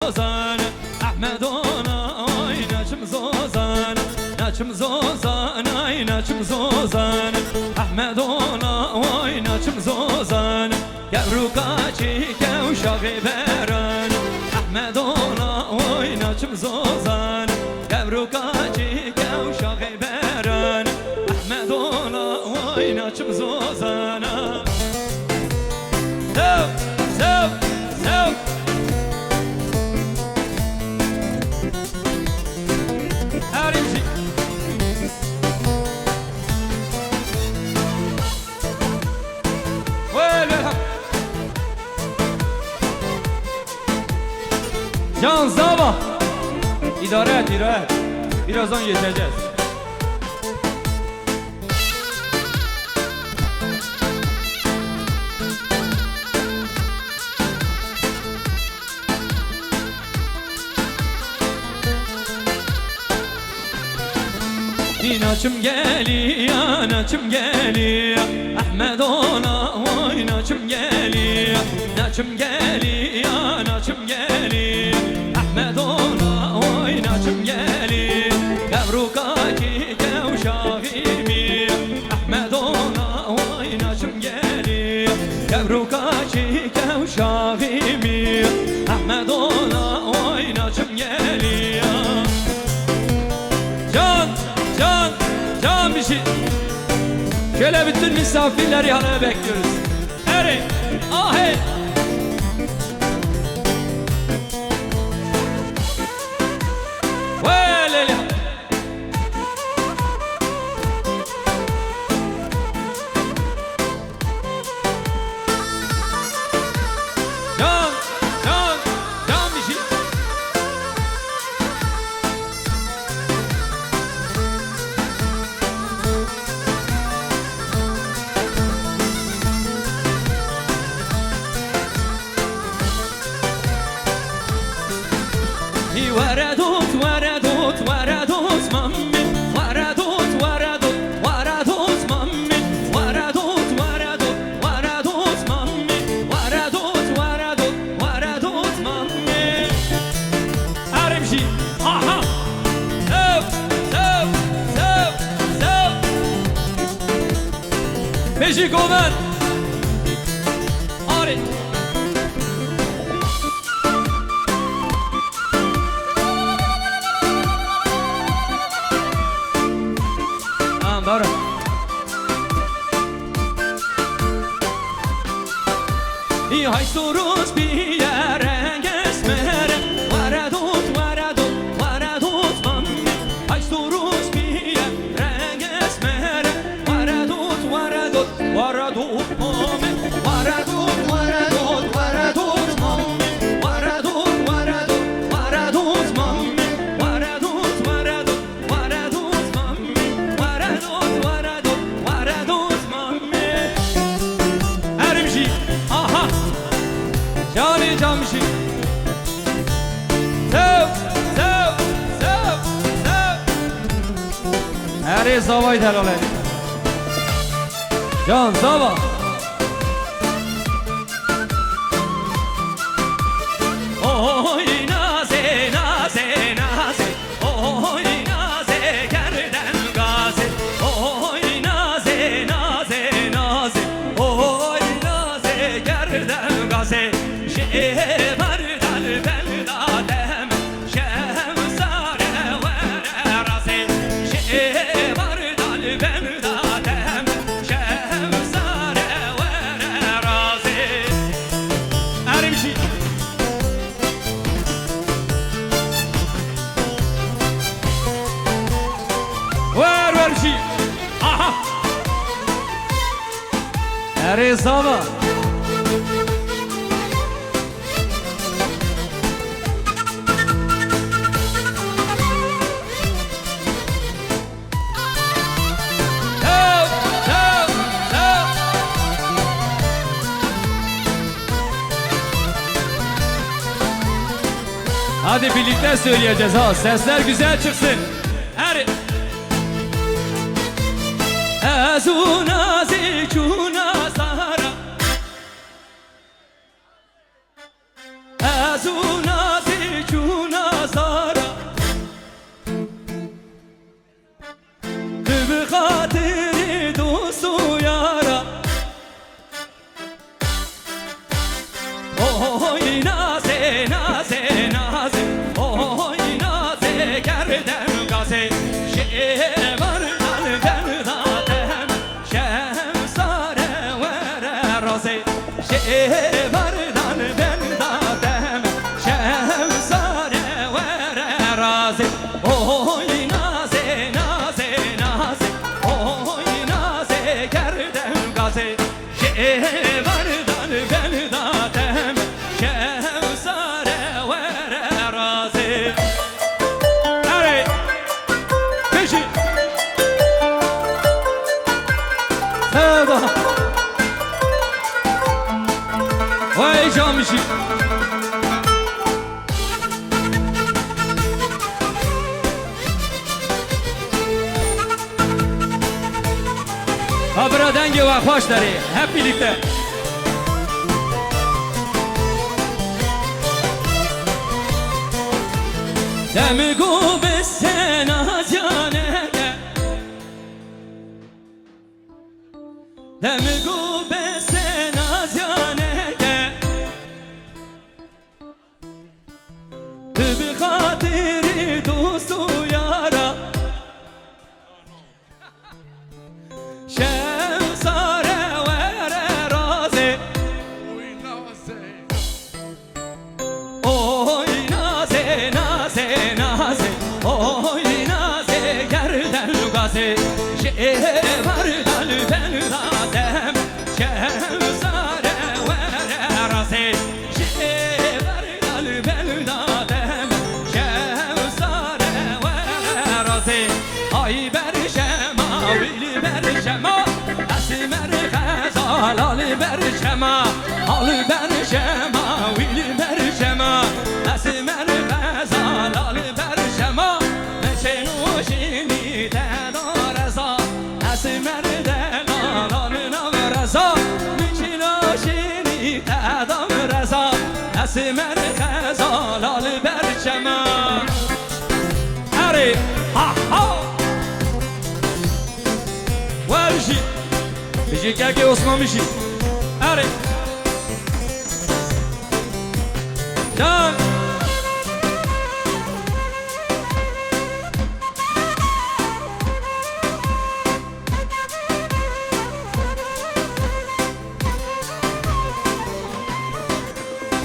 zozan Ahmed ona oy naçım zozan Naçım zozan ay naçım zozan Ahmed ona oy naçım zozan Gevru kaçı kevşağı beran Ahmed ona oy naçım zozan Gevru kaçı kevşağı beran Ahmed ona oy naçım zozan Sev, sev, sev Harimci Can Zava İdare et, idare et. Birazdan geçeceğiz. Naçım geliyor, naçım geliyor Ahmed ona oy naçım geliyor Naçım geliyor, naçım geliyor Ahmed ona oy naçım geliyor Gevru kaçı kevşağimi Ahmed ona oy naçım geliyor Gevru kaçı kevşağimi Ahmed ona oy naçım geliyor Can bir şey. Şöyle bütün misafirleri halaya bekliyoruz. Eri, ahey. Velele. Can bir şey. وردوت وردوت وردوت مامي وردوت وردوت وردوت مامي وردوت وردوت وردوت مامي وردوت وردوت وردوت مامي أرمشي آها سو سو سو سو بيجي كومن أري Doğru. Hay soruz bir yere geçmere Varadut varadut varadut mammi Hay soruz bir yere geçmere Varadut varadut varadut mammi Varadut varadut varadut mammi Varadut varadut varadut mammi Varadut varadut varadut mammi Varadut varadut varadut mammi Erimşi aha Cani camşi Sev sev sev sev Eri zavayı helal edin Can zava Oy naze naze naze Oy naze gerden gazi Oy naze naze naze Oy naze gerden gazi Şehberdal beldadem Şemsare ve razi Şehberdal beldadem Şemsare ve razi Erimşi Ververşi aha Erizava Hadi birlikte söyleyeceğiz ha. Sesler güzel çıksın. Her Azuna zikuna sara Azuna zikuna بشی ها برا دنگی و خوش داری hep birlikte دمگو به سنا جانه دمگو به سنا جانه تو به خاطر دوست و یارا شمساره وره رازه اوی نازه نازه نازه اوی نازه گردن گازه شهر دل بل دادم شمساره وره رازه شهر دل بل دادم شمساره وره رازه آی برشما ویلی برشما اسمر غزال آل برشما آل برشما ویلی برشما اسمر غزال آل برشما مشنوشینی تدارزا اسمر دلال آل نورزا مشنوشینی تدارزا اسمر غزال آل برشما اری ها ها وارشی بیشی که عثمان میشی اره جان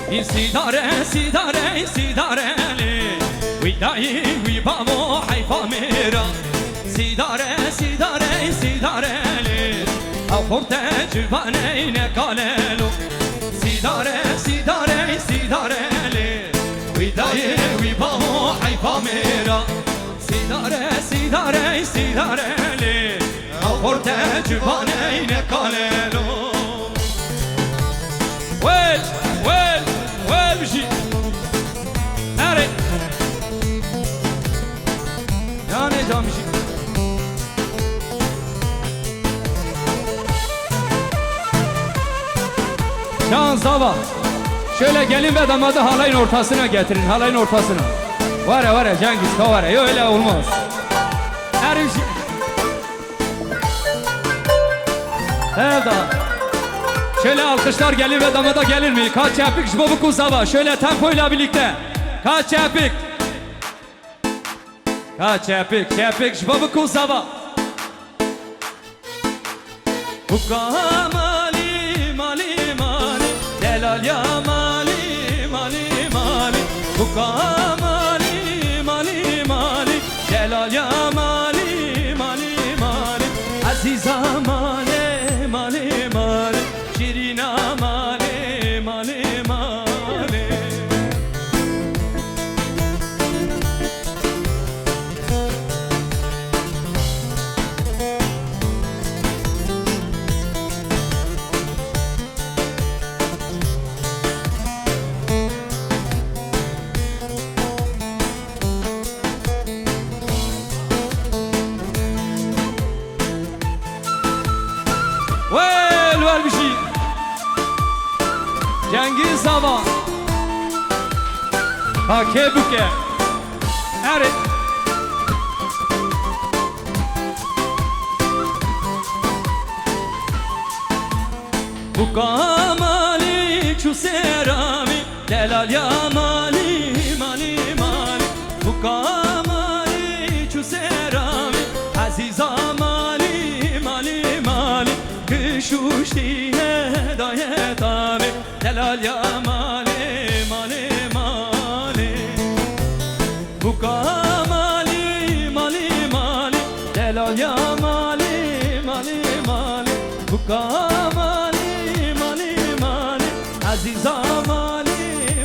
این سیداره سیداره این سیداره وی دایی وی بابا حیفا میرا سیداره سیداره این سیداره او خورده جوانه این کاللو سیداره سیداره این سیداره وی دایی وی بابا حیفا میرا سیداره سیداره این سیداره او خورده جوانه این کاللو ویل ویل ویل بشی اره یعنی جا میشی Şans dava. Şöyle gelin ve damadı halayın ortasına getirin. Halayın ortasına. Var ya Cengiz ka var ya. Öyle olmaz. Her bir şey. Evet daha. Şöyle alkışlar gelin ve damada gelir mi? Kaç yapık şbobu kusava. Şöyle tempoyla birlikte. Kaç yapık. Kaç yapık şbobu kusava. Hukamali mali Delal ya mali mali mali Hukamali mali mali Delal ya mali mali mali Aziza mali mali mali Şirina mali mali mali Var bir şey. Cengiz Hava Hake Buke Evet Bukamali çuserami Delal ya mali mali mali Bukamali çuserami Aziza mali mali mali Kışuşti hedayet abi Delal ya mali mali mali Bukamali mali mali Delal ya mali mali mali Bukamali mali mali Aziza mali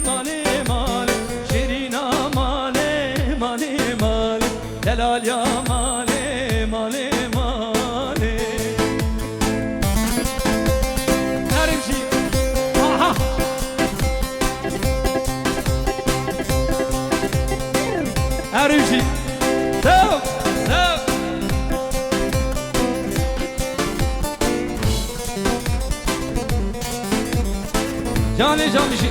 mali mali Şirina mali mali mali Delal ya mali mali mali Arıcı. Sağ. Sağ. Canı canı şey.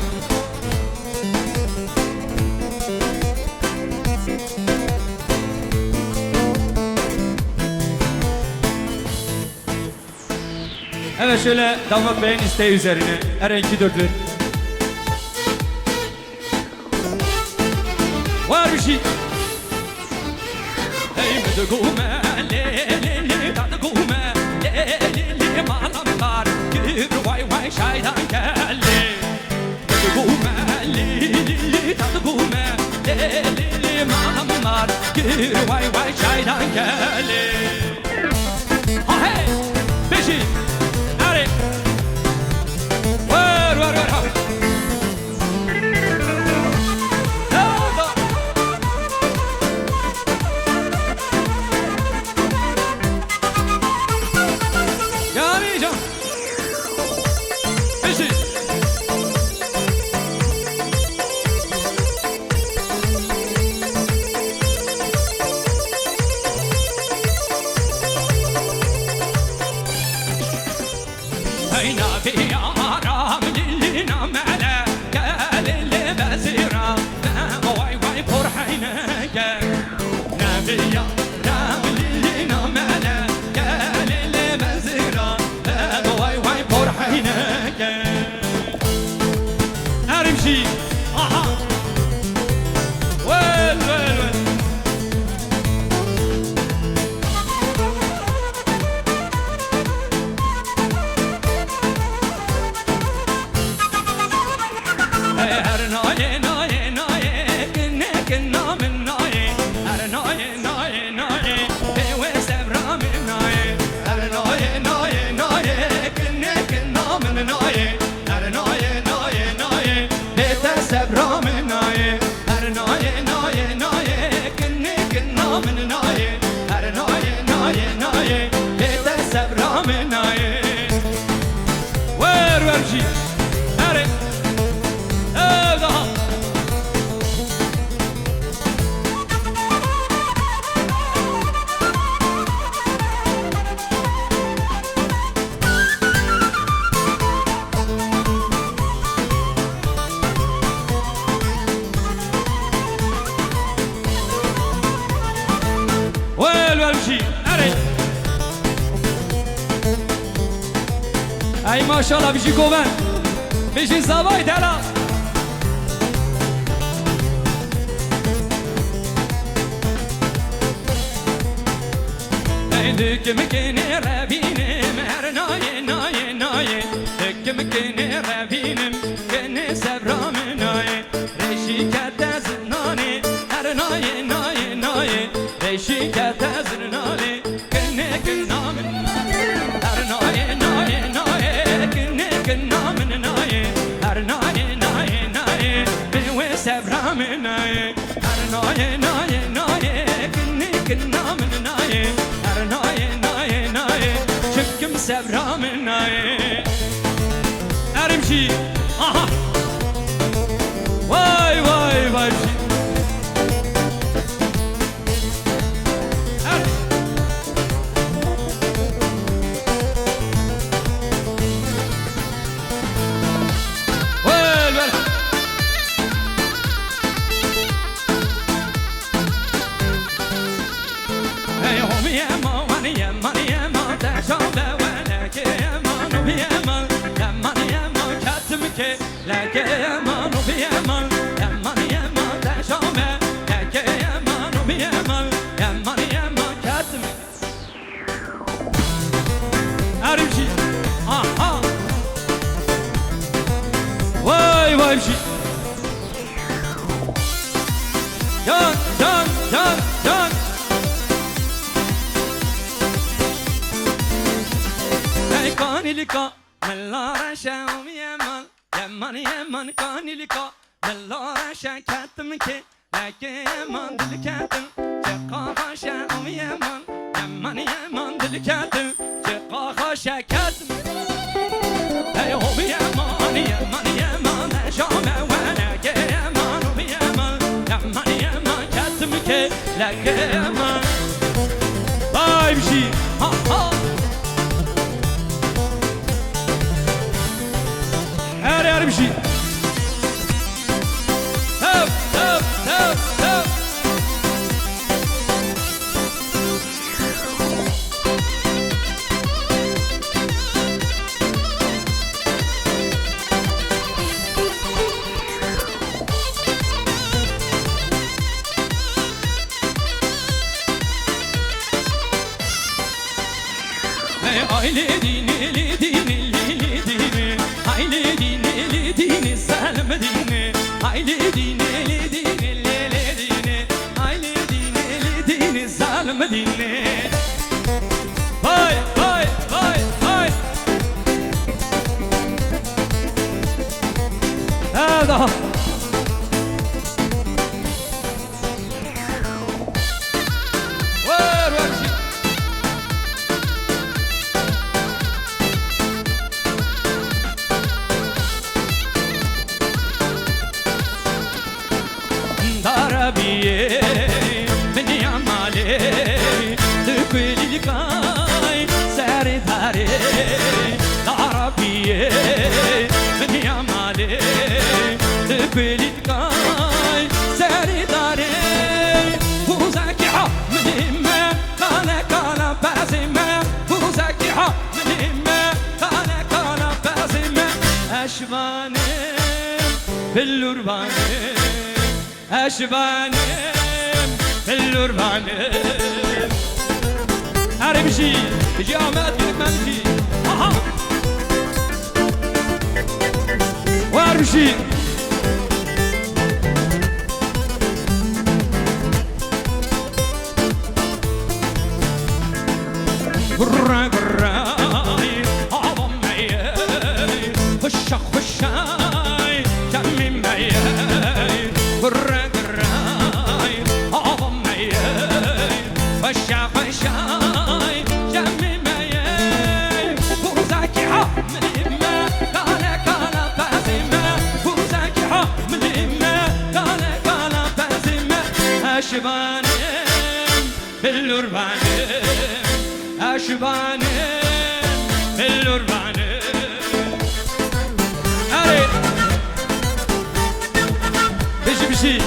Evet şöyle damat beyin isteği üzerine Erenki dörtlü. Var bir şey. Hey müdü gume le tadı gume le malamlar gür vay vay şaydan geldi. Müdü gume le tadı gume le malamlar gür vay vay şaydan geldi. Ha hey beşi. Var var var. Yarayacağım. Beşi. Hey nabi yaram lilina mele gel li bezira vay vay porhayne gel nabi yaram lilina mele gel li bezira vay vay porhayne gel Erimşi aha vel vel vel Ay maşallah bir şey kovan. Bir şey zavay dela. Ay dükümü kene rabinim her naye naye naye. Dükümü kene rabinim kene sevramı naye. Reşikete zinane her naye naye naye. Reşikete zinane kene kınamın her naye naye naye. Namen naye, her naye naye naye, bewe sevramı naye, her naye naye naye, kinnik namen naye, her naye naye naye, çıkkım sevramı naye. Erimşi, aha, vay vay vay. Like a man, be a man, and money, and man, that's all man. Like a man, be a man, and money, and man, cat me. Arimshi, aha. Vay vay shi. Can, can, can, can. Hey, kanilika, mellara şaum yaman. Yaman yaman kanilika mellara şakattım ki leke yaman dilikattım çekaha şaum yaman yaman yaman dilikattım çekaha şakattım hey hobi yaman yaman yaman şame ve leke yaman hobi yaman yaman yaman kattım ki لك ما امشي ها ها هاري امشي هب هب هب هب Hayli dini li dini li dini Hayli dini li dini Salim dini Hayli dini li dini li dini Hayli dini li dini Salim dini Vay vay vay vay Hada Var var Darabiye من يعمالي تقول لكاي ساري داري دarabiye من يعمالي تقول لكاي ساري داري وزاكي من ما كان بازمة وزاكي من ما كان بازمة أشبانم باللربانم أشبانم باللربانم أرمشي جامعة المنفي وأرمشي قرا قراي عظمي خشا خشاي جمي مي قرا قراي عظمي خشا خشاي جمي مي وزاكي من ما كان بازمة وزاكي من ما كان بازمة أشبانم باللربانم أشبانم باللربانم أري بيجي بيجي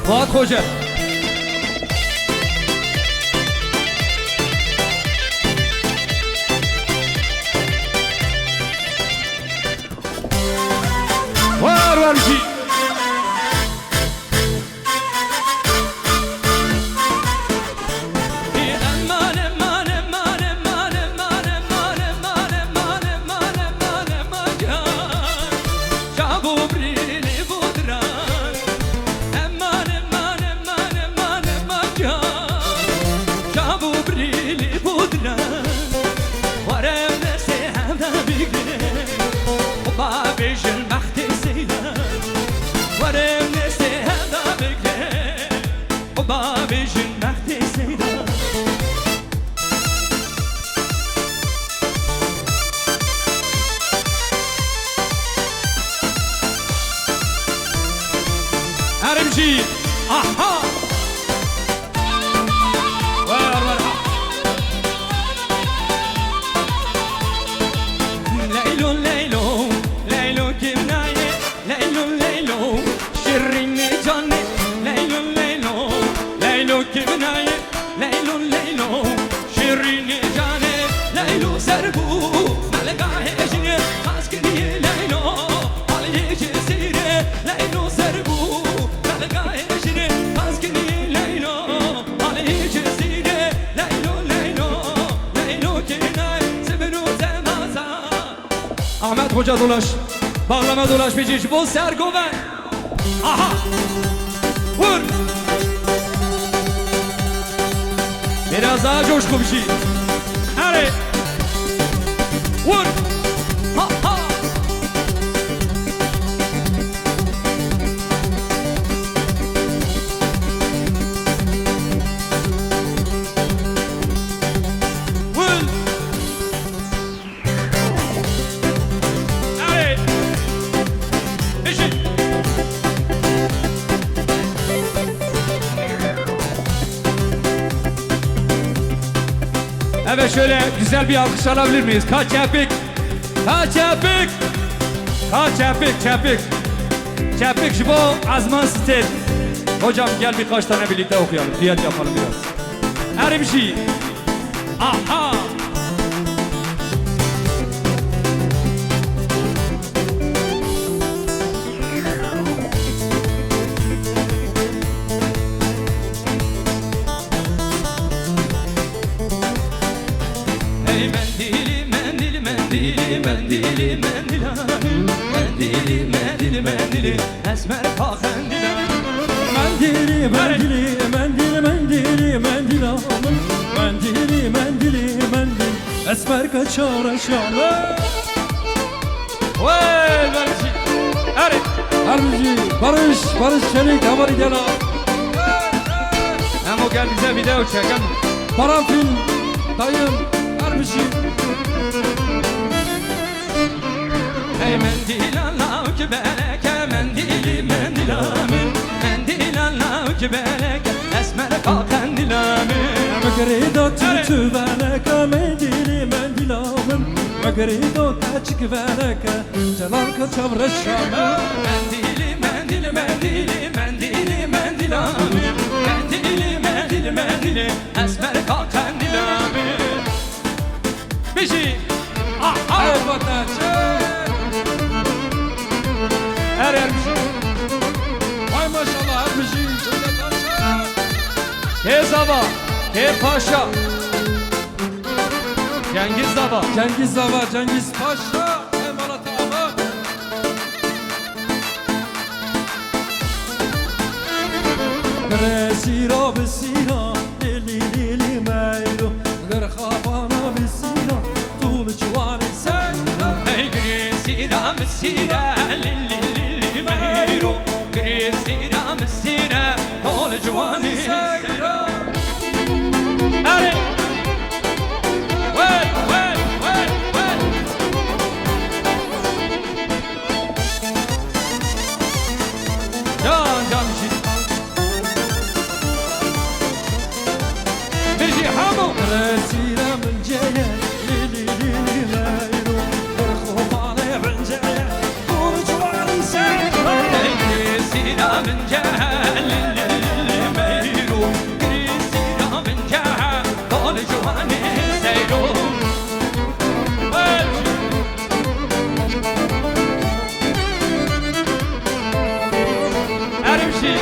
فؤاد خوجة وارجي أرمشي أها ورا ليلو ليلو ليلو كبناية ليلو ليلو شريني جاني ليلو ليلو ليلو كبناية ليلو ليلو شريني جاني ليلو سربو ملقاه جني خاسكني ليلو عليك سيري ليلو سربو Ahmet Hoca dolaş, bağlama dolaş biciş, bol sergoven. Aha, vur. Biraz daha coşku bir şey. Hadi, vur. Ha ha. Vur. Evet şöyle güzel bir alkış alabilir miyiz? Kaç yapık? Kaç yapık? Kaç yapık? Çapık. Çapık şu bu Azman Stel. Hocam gel birkaç tane birlikte okuyalım. Diyet yapalım biraz. Her bir şey. Aha. Hey mendili mendili mendili mendili mendili mendili mendili mendili esmer pakendili Mendili mendili mendili mendili mendili alın Mendili mendili mendil esmer kaçar aşağı. Vay barışı Evet Harbici Barış Çelik haberi gel al. Hem o gel bize video çekelim. Parafil dayım harbici. Hey mendil Allah ki bereke mendili mendil amin Mendil Allah ki bereke esmer pakendili amin Magrido tütü veleka mendili mendil alın Magrido kaçık veleka celal kaçar aşağı. Mendili mendili mendili mendili mendil amin Mendili mendili mendili esmer pakendili amin Bir şey Ay vatandaş. Her yer bir şey Vay maşallah harbici. Ke Zaba, Ke Paşa Cengiz Zaba Cengiz Zava, Cengiz Paşa, Emanet Ahmet. Resira besira, lili lili meyru, gırkabana besira, tul çuvari seyra. Hey Grisira Mesira Lili Lili Meyru Grisira Mesira Tol Cuvani Seyra. Hadi Vay vay vay vay Can bir şey Hamu Resira mınceye, lili lili meyru, gırkabana benceye, tul çuvari seyra. Hey Grisira Mencel Lili Meyru Grisira Mencel Tol Cuvani Seyru Vay Her bir şey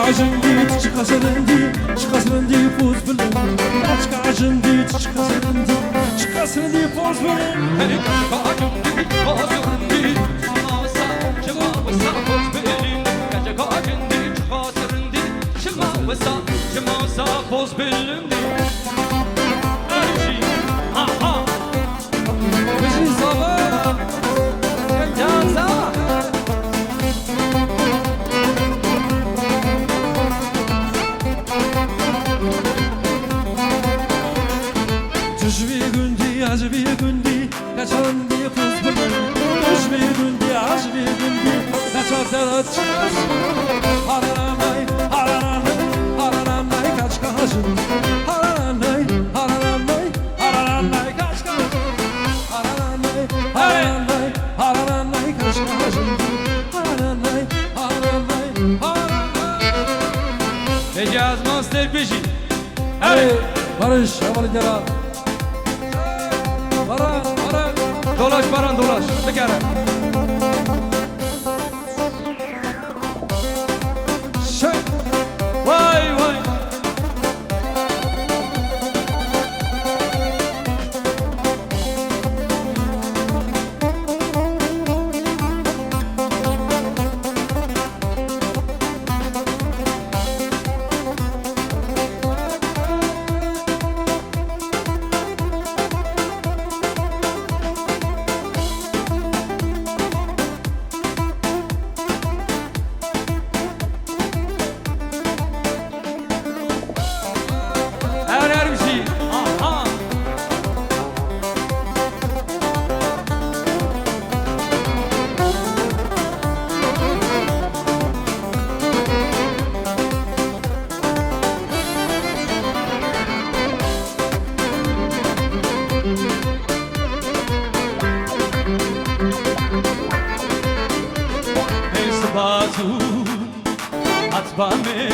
çıkasın di fuz bilim. Çıkasın di fuz bilim. Hey, kacım di, kacım di, çıkmasa, çıkmasa poz bilim. Gece kacım di, çıkasın di, çıkmasa poz bilim. Erişi, aha. Beşi sabah. Cansa. Düşvi gündi, acvi gündi, kaçan di fuz bilim. Düşvi gündi, acvi gündi, kaçan da çıkasın. Hararanay, hararanay, hararanay kaç kaçın. Hararanay, hararanay, hararanay kaç kaçın. Hararanay, hararanay, hararanay kaç kaçın. Hararanay, hararanay, hararanay. Hecaz Master Peşi. Hey, Barış, havalı gel al. Baran, Baran. Dolaş Baran dolaş. Bir kere. Şey. Vay vay. Her bir şey. Aha. Esbatu atbame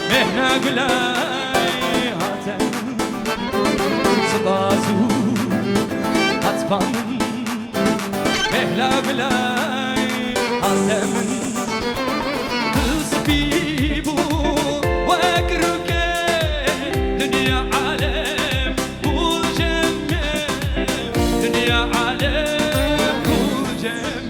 mehna gulay hatem Esbatu atbame mehna gulay hatem Kısbibu vakruke dünya alem bu cemme dünya alem bu cemme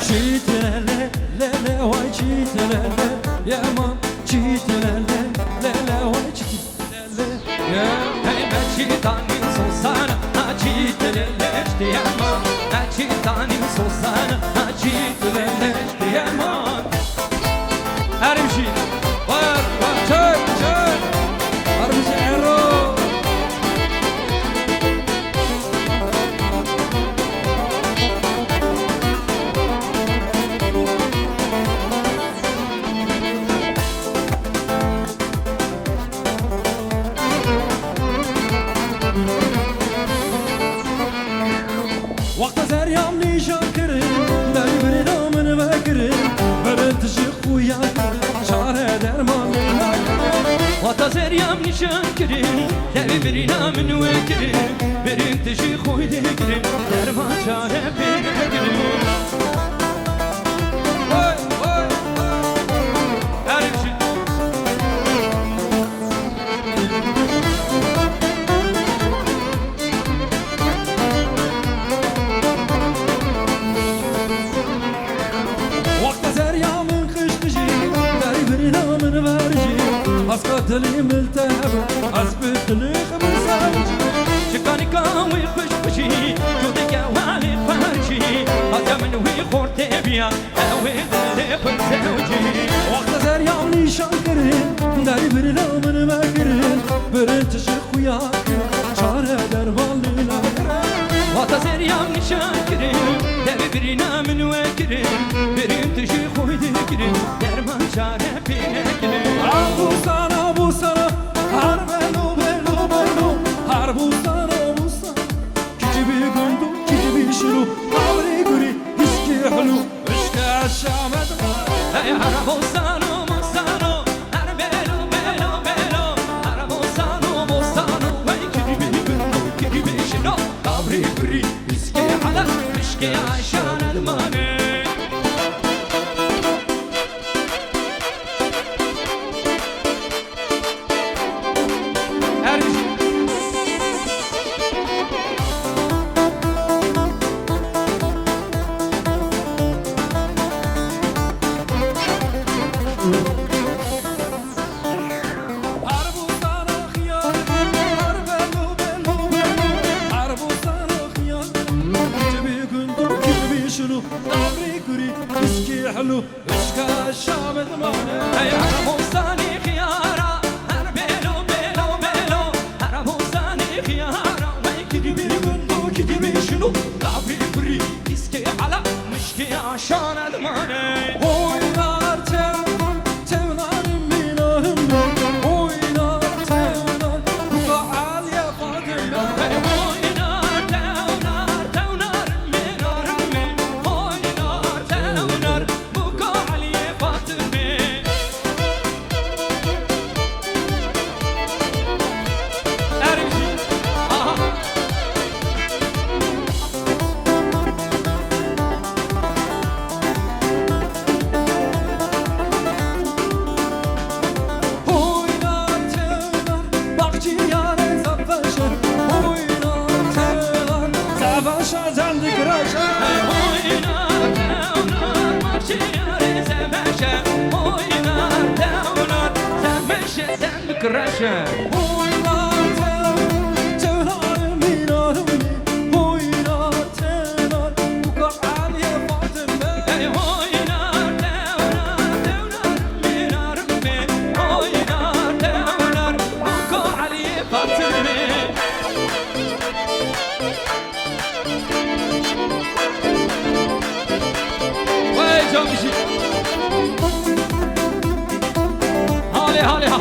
Çiğtelele, lele vay çiğtelele, yaman çiğtelele, lele vay çiğtelele, yaman. Hey ben çitanin solsana, çiteleleş diyemem. Ben çitanin solsana, çiteleleş diyemem. Her bir şey var var. Çök, çök, harbici ero. Vakta zeryam nişan kırın, devrin amını vekirin, bölüntüsü kuyak, çare dermanına kırın. Vata zeryam nişan kirin, devi bir namın vekirin, birin tişi koydu girin, derman çare beni girin. Vay, vay, Her bir şey. vakta zeryamın kışkıcı, devrin amını verici, aska dilim iltihab, azbütünü kımırsavcı. Çıkanı kavı kış kışı, Cudu gevali parçı, Adamın wi korte biya, Evi dili pırsevci. Vakta zeryam nişan kırın, devrin amını vekirin, bölüntüsü kuyak, çare dermanına kırın. Vata seryam nişan kirin, Devi bir namın vekirin, Birin tişi koydu girin, Derman çare bine girin. Ah bu sana, har belu, belu, belu, har bu sana, küçük bir gündü, küçük bir شنو عمري قولي مسكي حلو مشكي عالشام يا عربوسانو موسانو عربيلو بيلو بيلو عربوسانو موسانو وي كدي بيشنو عمري قولي مسكي على مشكي عشان الماني حلو مشكا الشام ضمانه يا عربوساني خيارة عربيلو بيلو بيلو عربوساني خيارة وي كدي بيشنو عمري قولي مسكي على مشكي عشان الماني oynar tevnar minarım oynar tevnar bu faal ya Fatıma Krasha oynar tevnar minarım oynar tevnar bu faal ya Fatıma هالي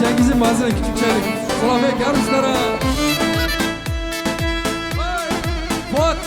Cengiz'in malzeme küçük çelik. Sulamek yarışlara. Fuat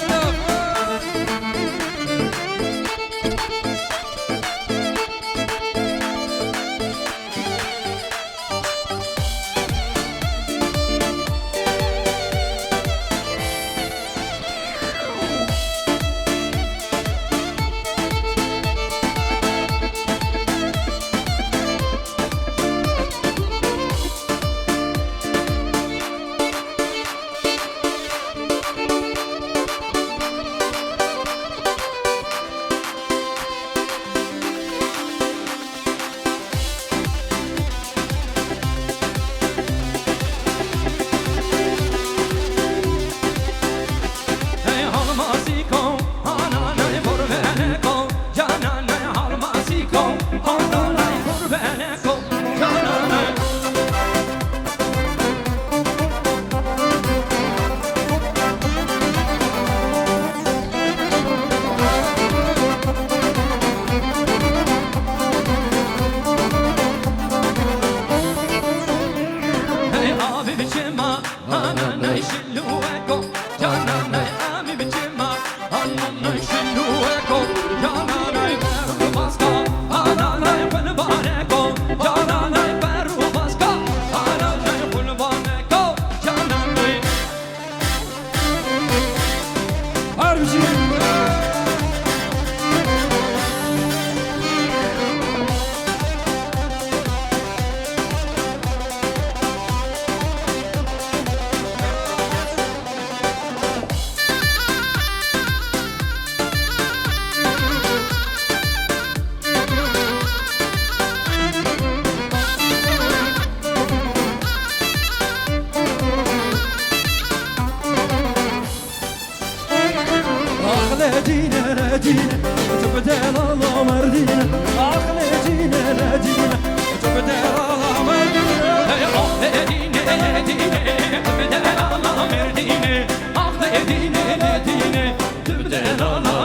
مدينة تبدل الله مردينة عقل دينة مدينة تبدل الله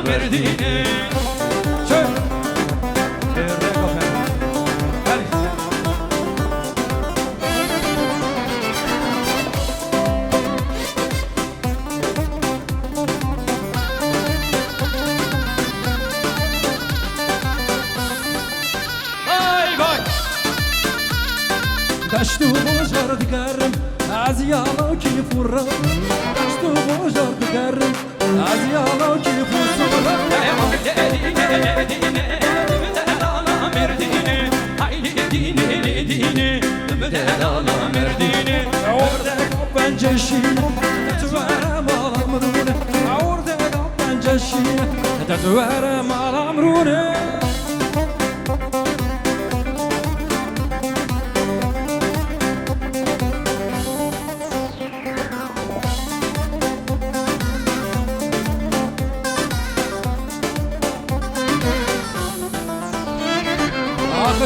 مردينة شوف دشتو بوجر دقرم عزيالو كيف ورا دشتو بوجر دقرم عزيالو كيف ورا عوردك بنجشينا تتوارى مال امرونه عوردك بنجشينا تتوارى مال امرونه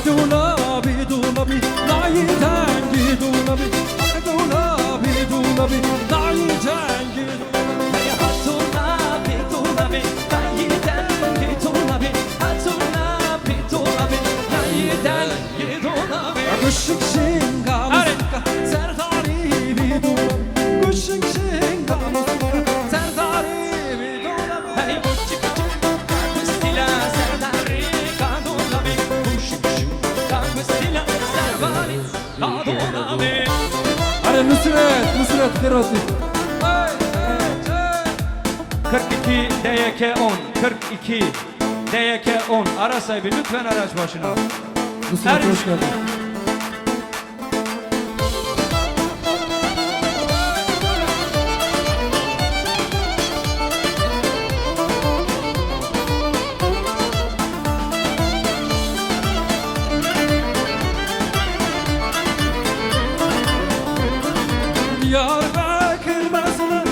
دولابي دولابي نعي تانجي دولابي دولابي دولابي نعي تانجي Kuşuk şinga musika serdari bidulabi Kuşuk şinga musika serdari bidulabi Hey uçuk uçuk kustila serdari kadulabi Kuşuk şinga kustila serdari kadulabi Hadi Nusret Ferhat'ı. 42 DYK 10 42 DYK 10 ara sahibi lütfen araç başına. Nusret hoş geldin. Diyarbakır mezunu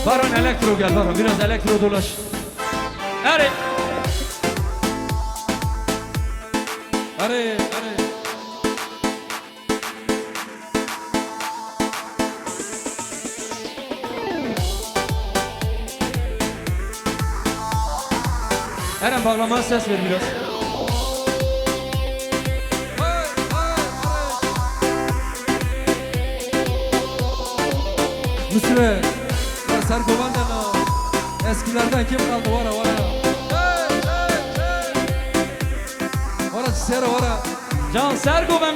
Baron elektro gel Baron biraz elektro dolaş. Hadi. Hadi. Eren bağlamaya ses ver biraz. Nusret. Serkoban'dan o. Eskilerden kim kaldı vara. Vara Sera vara. Can Sergo ben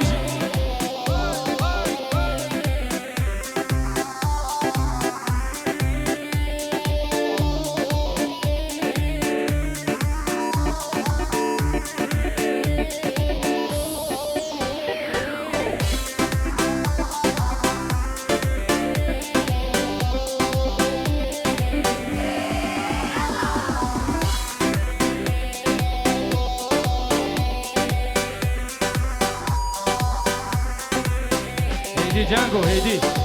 Heydi Django, heydi.